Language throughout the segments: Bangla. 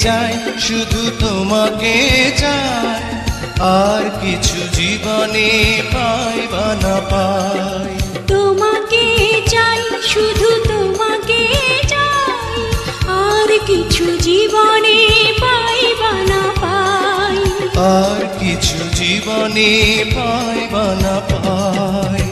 চাই শুধু তোমাকে চাই, আর কিছু জীবনে পাই বা না পাই। তোমাকে চাই শুধু তোমাকে চাই, আর কিছু জীবনে পাই বা না পাই। আর কিছু জীবনে পাই বা না পাই।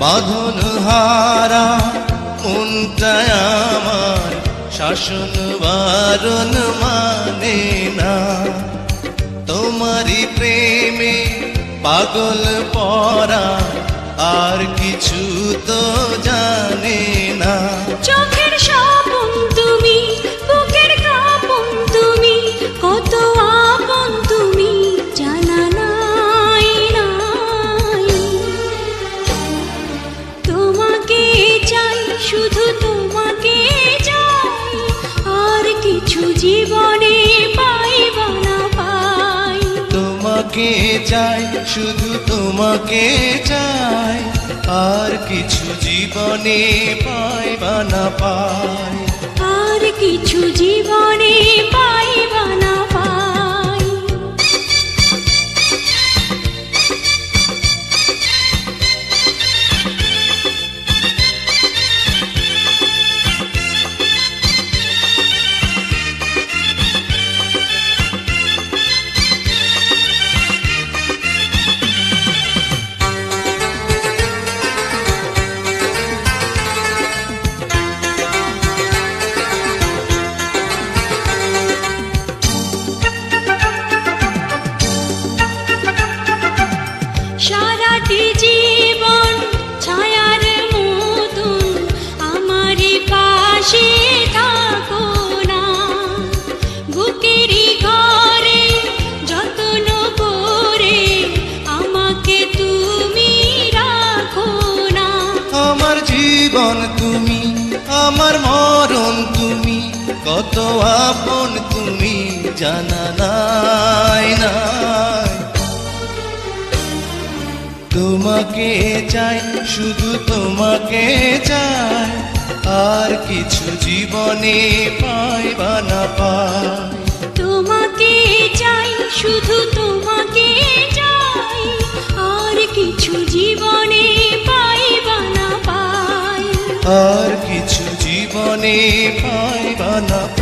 বাঁধন হারা মনটা আমার শাসন বারণ মানে না, তোমারই প্রেমে পাগল পরা আর কিছু তো জানে না। চোখের স্বপন তুমি, বুকের কাঁপন তুমি, কত আপন তুমি জানা নাই নাই। তোমাকে চাই শুধু তোমাকে চাই, আর কিছু জীবনে পাই বা না পাই। তোমাকে চাই শুধু তোমাকে চাই, আর কিছু জীবনে পাই বা না পাই। আর কিছু জীবনে পাই বা না পাই। সারাটি জীবন ছায়ার মতন আমারই পাশে থাকো না, বুকেরই ঘরে যত্ন করে আমাকে তুমি রাখো না। আমার জীবন তুমি, আমার মরণ তুমি, কত আপন তুমি জানা নাই নাই। তোমাকে চাই শুধু তোমাকে চাই, আর কিছু জীবনে পাই বা না পাই। তোমাকে চাই শুধু তোমাকে চাই, আর কিছু জীবনে পাই বা না পাই। আর কিছু জীবনে পাই বা না পাই।